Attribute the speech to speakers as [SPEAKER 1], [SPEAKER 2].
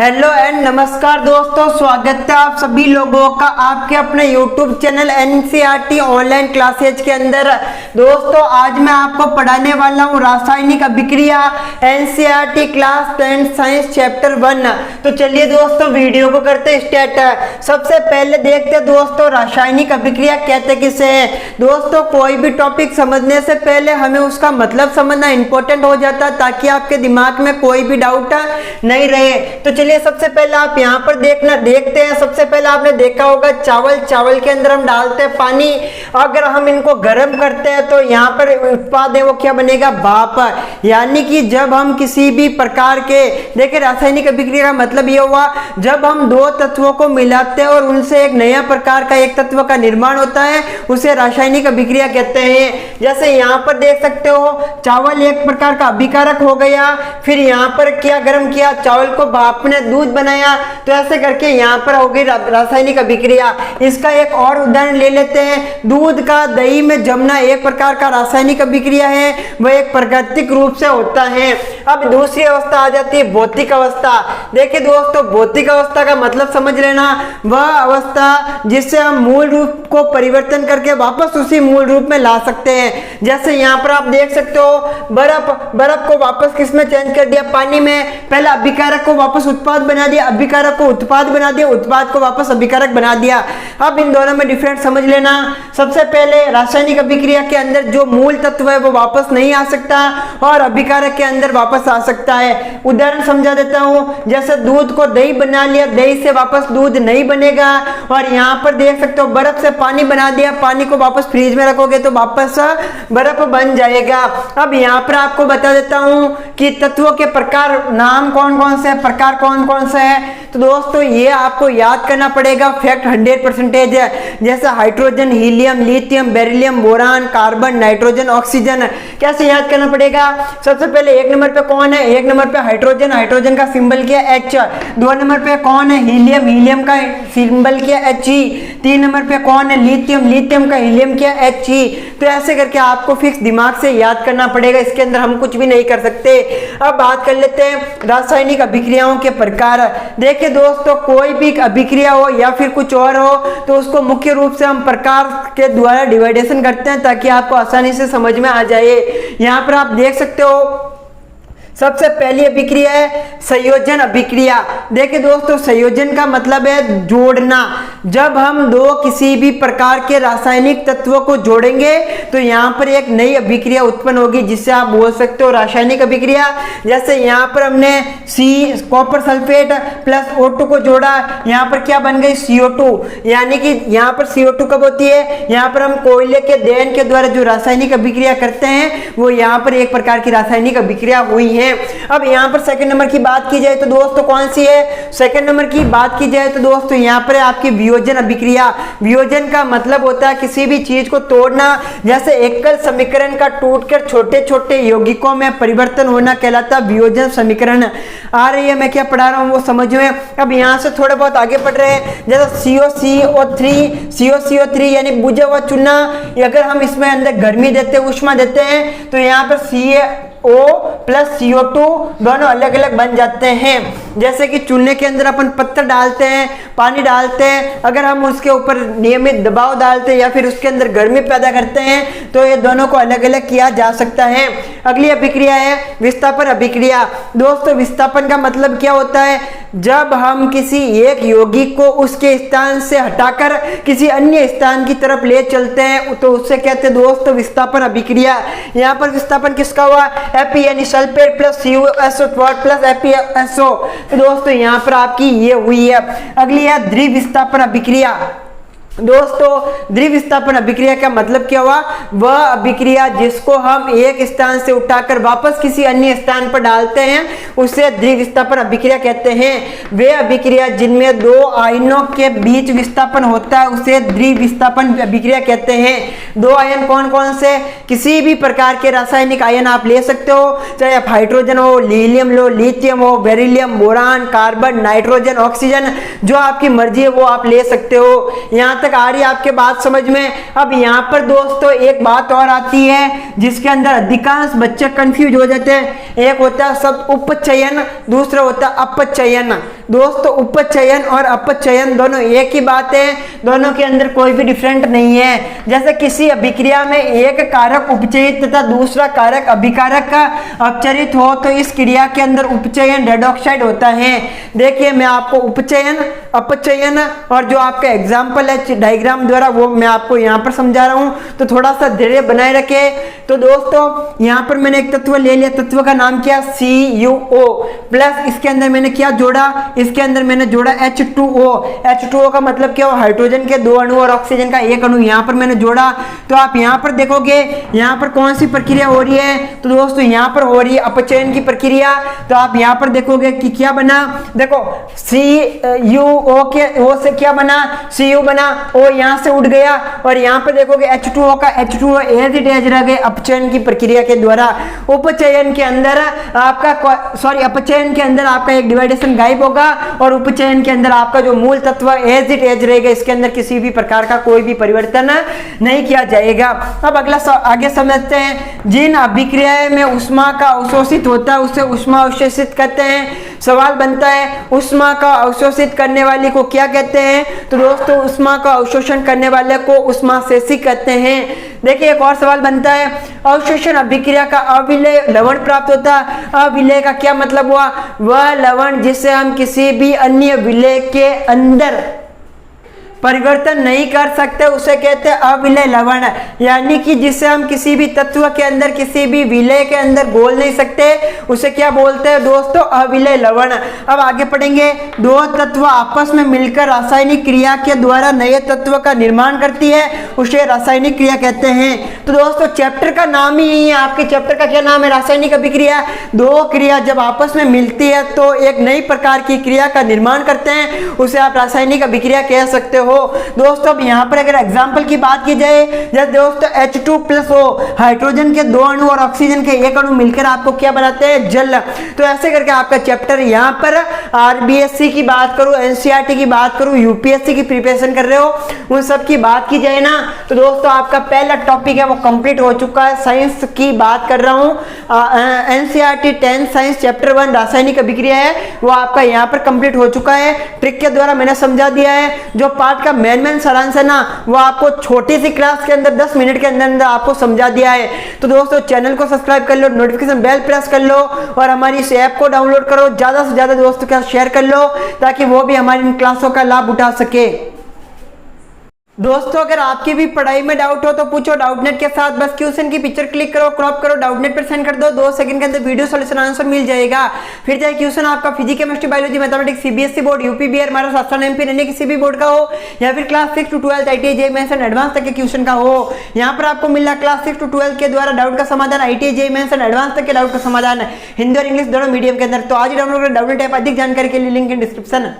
[SPEAKER 1] Hello and नमस्कार दोस्तों, स्वागत है आप सभी लोगों का आपके अपने YouTube channel NCERT online classes के अंदर। दोस्तों आज मैं आपको पढ़ाने वाला हूँ रासायनिक अभिक्रिया NCERT क्लास 10 साइंस चैप्टर 1। तो चलिए दोस्तों वीडियो को करते स्टार्ट। सबसे पहले देखते हैं दोस्तों रासायनिक अभिक्रिया कहते किसे है। दोस्तों कोई भी टॉपिक समझने से पहले हमें उसका मतलब समझना इंपॉर्टेंट हो जाता है ताकि आपके दिमाग में कोई भी डाउट नहीं रहे। तो चलिए सबसे पहले आप यहाँ पर देखते हैं। सबसे पहले आपने देखा होगा चावल के अंदर हम डालते हैं पानी। अगर हम इनको गर्म करते हैं तो यहाँ पर उत्पाद है वो क्या बनेगा, भाप। यानी कि जब हम किसी भी प्रकार के देखिए रासायनिक अभिक्रिया का मतलब ये हुआ जब हम दो तत्वों को मिलाते हैं और उनसे एक नया प्रकार का एक तत्व का निर्माण होता है उसे रासायनिक अभिक्रिया कहते हैं। जैसे यहाँ पर देख सकते हो चावल एक प्रकार का अभिकारक हो गया, फिर यहाँ पर क्या गर्म किया, चावल को भाप ने दूध बनाया, तो ऐसे करके यहाँ पर हो गई रासायनिक अभिक्रिया। इसका एक और उदाहरण ले लेते हैं। दूध का दही में जमना एक प्रकार का रासायनिक अभिक्रिया है, वह एक प्राकृतिक रूप से होता है। अब दूसरी अवस्था आ जाती है भौतिक अवस्था। देखिए दोस्तों भौतिक अवस्था का मतलब समझ लेना, वह अवस्था जिससे हम मूल रूप को परिवर्तन करके वापस उसी मूल रूप में ला सकते हैं। जैसे यहाँ पर आप देख सकते हो बर्फ को वापस किसमें चेंज कर दिया, पानी में। पहले अभिकारक को वापस उत्पाद बना दिया, अभिकारक को उत्पाद बना दिया, उत्पाद को वापस अभिकारक बना दिया। अब इन दोनों में डिफरेंस समझ लेना। सबसे पहले रासायनिक अभिक्रिया के अंदर जो मूल तत्व है वो वापस नहीं आ सकता और अभिकारक के अंदर वापस आ सकता है। उदाहरण समझा देता हूं, जैसे दूध को दही बना लिया, दही से वापस दूध नहीं बनेगा। और यहाँ पर देख सकते हो बर्फ से पानी बना दिया, पानी को वापस फ्रीज में रखोगे तो वापस बर्फ बन जाएगा। अब यहाँ पर आपको बता देता हूं कि तत्वों के प्रकार नाम कौन कौन से है, प्रकार कौन कौन से है। तो दोस्तों ये आपको याद करना पड़ेगा, फैक्ट 100% है। जैसे hydrogen, helium, lithium, beryllium, boron, carbon, nitrogen, oxygen. कैसे याद करना पड़ेगा, सबसे पहले एक नंबर पे कौन है, एक नंबर पे हाइड्रोजन, हाइड्रोजन का सिंबल क्या है H। दो नंबर पे कौन है हीलियम, हीलियम का सिंबल क्या है He। तीन नंबर पे कौन है लिथियम, लिथियम का हीलियम क्या है He। तो ऐसे करके आपको फिक्स दिमाग से याद करना पड़ेगा, इसके अंदर हम कुछ भी नहीं कर सकते। अब बात कर लेते हैं रासायनिक अभिक्रियाओं के प्रकार। देखिए दोस्तों कोई भी अभिक्रिया हो या फिर कुछ और हो तो उसको मुख्य रूप से हम प्रकार के द्वारा डिवाइडेशन करते हैं ताकि आपको आसानी से समझ में आ जाए। यहाँ पर आप देख सकते हो सबसे पहली अभिक्रिया है संयोजन अभिक्रिया। देखिए दोस्तों संयोजन का मतलब है जोड़ना। जब हम दो किसी भी प्रकार के रासायनिक तत्वों को जोड़ेंगे तो यहाँ पर एक नई अभिक्रिया उत्पन्न होगी जिससे आप बोल सकते हो रासायनिक अभिक्रिया। जैसे यहाँ पर हमने कॉपर सल्फेट प्लस O2 को जोड़ा, यहाँ पर क्या बन गई CO2। यानी कि यहाँ पर CO2 कब होती है, यहाँ पर हम कोयले के दहन के द्वारा जो रासायनिक अभिक्रिया करते हैं वो यहाँ पर एक प्रकार की रासायनिक अभिक्रिया हुई है। अब यहाँ पर सेकंड नंबर की बात की जाए तो दोस्तों कौन सी है, सेकंड नंबर की बात की जाए तो दोस्तों यहाँ पर आपकी वियोजन अभिक्रिया। वियोजन का मतलब होता है किसी भी चीज को तोड़ना। जैसे एकल समीकरण का टूटकर छोटे छोटे यौगिकों में परिवर्तन होना कहलाता है वियोजन समीकरण। आ रही है मैं क्या पढ़ा रहा हूँ वो समझ में। अब यहाँ से थोड़ा बहुत आगे पढ़ रहे हैं, जैसे COCO3 यानी बुझा हुआ चूना। अगर हम इसमें अंदर गर्मी देते हैं, उष्मा देते हैं तो यहाँ पर CO प्लस CO2 दोनों अलग अलग बन जाते हैं। जैसे कि चूने के अंदर अपन पत्थर डालते हैं, पानी डालते हैं, अगर हम उसके ऊपर नियमित दबाव डालते हैं या फिर उसके अंदर गर्मी पैदा करते हैं तो ये दोनों को अलग अलग किया जा सकता है। अगली अभिक्रिया है विस्थापन अभिक्रिया। दोस्तों विस्थापन का मतलब क्या होता है, जब हम किसी एक यौगिक को उसके स्थान से हटाकर किसी अन्य स्थान की तरफ ले चलते हैं तो उससे कहते हैं दोस्तों विस्थापन अभिक्रिया। यहाँ पर विस्थापन किसका हुआ, Fe यानी sulphate plus CuSO plus FeSO। तो दोस्तों यहाँ पर आपकी ये हुई है। अगली है द्विविस्थापन अभिक्रिया। दोस्तों द्विविस्थापन अभिक्रिया का मतलब क्या हुआ, वह अभिक्रिया जिसको हम एक स्थान से उठाकर वापस किसी अन्य स्थान पर डालते हैं उसे द्विविस्थापन अभिक्रिया कहते हैं। वे अभिक्रिया जिनमें दो आयनों के बीच विस्थापन होता है उसे द्विविस्थापन अभिक्रिया कहते हैं। दो आयन कौन कौन से, किसी भी प्रकार के रासायनिक आयन आप ले सकते हो, चाहे आप हाइड्रोजन हो, हीलियम लो, लिथियम हो, beryllium, boron, carbon, nitrogen, oxygen, जो आपकी मर्जी है वो आप ले सकते हो। यहाँ तक आ रही है आपके बात समझ में। अब यहाँ पर दोस्तों एक बात और आती है जिसके अंदर अधिकांश बच्चे कंफ्यूज हो जाते हैं। एक होता है शब्द उपचयन, दूसरा होता है अपचयन। दोस्तों उपचयन और अपचयन दोनों एक ही बात है, दोनों के अंदर कोई भी डिफरेंट नहीं है। जैसे किसी अभिक्रिया में एक कारक उपचयित तथा दूसरा कारक अभिकारक का अपचरित हो तो इस क्रिया के अंदर उपचयन रेडॉक्साइड होता है। देखिए मैं आपको उपचयन, अपचयन और जो आपका एग्जाम्पल है डायग्राम द्वारा वो मैं आपको यहाँ पर समझा रहा हूँ, तो थोड़ा सा धैर्य बनाए रखे। तो दोस्तों यहाँ पर मैंने एक तत्व ले लिया, तत्व का नाम क्या, CuO प्लस इसके अंदर मैंने क्या जोड़ा, इसके अंदर मैंने जोड़ा H2O। H2O का मतलब क्या हो, हाइड्रोजन के 2 अणु और ऑक्सीजन का 1 अणु यहाँ पर मैंने जोड़ा। तो आप यहाँ पर देखोगे यहाँ पर कौन सी प्रक्रिया हो रही है, तो दोस्तों यहाँ पर हो रही है अपचयन की प्रक्रिया। तो आप यहाँ पर देखोगे कि क्या बना, देखो CuO के O से क्या बना, Cu बना, O यहाँ से उड़ गया और यहाँ पर देखोगे H2O का H2O एज इट एज रह गए अपचयन की प्रक्रिया के द्वारा। उपचयन के अंदर आपका अपचयन के अंदर आपका एक डिवाइडेशन गायब होगा और उपचयन के अंदर आपका जो मूल तत्व एज इट एज रहेगा, इसके अंदर किसी भी प्रकार का कोई भी परिवर्तन नहीं किया जाएगा। अब अगला आगे समझते हैं, जिन अभिक्रियाएं में उष्मा का अवशोषित होता है उसे उष्मा अवशोषित कहते हैं। सवाल बनता है उष्मा का अवशोषित करने वाले को क्या कहते हैं, तो दोस्तों उष्मा का अवशोषण करने वाले को उष्माशेषी कहते हैं। देखिए एक और सवाल बनता है, अवशोषण अभिक्रिया का अविलेय लवण प्राप्त होता है। अविलेय का क्या मतलब हुआ, वह लवण जिसे हम किसी भी अन्य विलेय के अंदर परिवर्तन नहीं कर सकते उसे कहते हैं अविलेय लवण, यानी कि जिसे हम किसी भी तत्व के अंदर किसी भी विलेय के अंदर घोल नहीं सकते उसे क्या बोलते हैं दोस्तों, अविलेय लवण। अब आगे पढ़ेंगे, दो तत्व आपस में मिलकर रासायनिक क्रिया के द्वारा नए तत्व का निर्माण करती है उसे रासायनिक क्रिया कहते हैं। तो दोस्तों चैप्टर का नाम ही यही है, आपके चैप्टर का क्या नाम है, रासायनिक अभिक्रिया। दो क्रिया जब आपस में मिलती है तो एक नई प्रकार की क्रिया का निर्माण करते हैं, उसे आप रासायनिक अभिक्रिया कह सकते हो। दोस्तों अब यहाँ पर अगर एग्जांपल की बात की जाए, जैसे दोस्तों H2+O हाइड्रोजन के 2 अणु और ऑक्सीजन के 1 अणु मिलकर आपको क्या बनाते हैं, जल। तो ऐसे करके आपका चैप्टर यहाँ पर RBSc की बात करूँ, NCERT की बात करूँ, UPSC की प्रिपरेशन कर रहे हो उन सब की बात की जाए ना, तो दोस्तों आपका पहला टॉपिक है वो कंप्लीट हो चुका है। साइंस की बात कर रहा हूँ, NCERT 10 साइंस चैप्टर 1 रासायनिक अभिक्रिया है वो आपका यहाँ पर कंप्लीट हो चुका है। ट्रिक के द्वारा मैंने समझा दिया है, जो पार्ट का मेन सारांश है ना वो आपको छोटी सी क्लास के अंदर 10 मिनट के अंदर आपको समझा दिया है। तो दोस्तों चैनल को सब्सक्राइब कर लो, नोटिफिकेशन बेल प्रेस कर लो और हमारी इस ऐप को डाउनलोड करो, ज्यादा से ज्यादा दोस्तों के साथ शेयर कर लो ताकि वो भी हमारी इन क्लासों का लाभ उठा सके। दोस्तों अगर आपकी भी पढ़ाई में डाउट हो तो पूछो डाउटनेट के साथ, बस क्वेश्चन की पिक्चर क्लिक करो, क्रॉप करो, डाउटनेट पर सेंड कर दो, 2 सेकंड के अंदर वीडियो सॉल्यूशन आंसर मिल जाएगा। फिर चाहे क्वेश्चन आपका physics, chemistry, biology, mathematics, CBSE board, UP Bihar, Maharashtra, MP, अन्य किसी भी बोर्ड का हो या फिर class 6 to 12 ITI JEE mains and advance तक के क्वेश्चन का हो, यहाँ पर आपको मिल रहा क्लास 6 to 12 के द्वारा डाउट का समाधान, ITI JEE mains and advance तक के डाउट का समाधान हिंदी और इंग्लिश दोनों मीडियम के अंदर। तो आज ही डाउनलोड करें डाउटनेट ऐप। अधिक जानकारी के लिए लिंक इन डिस्क्रिप्शन।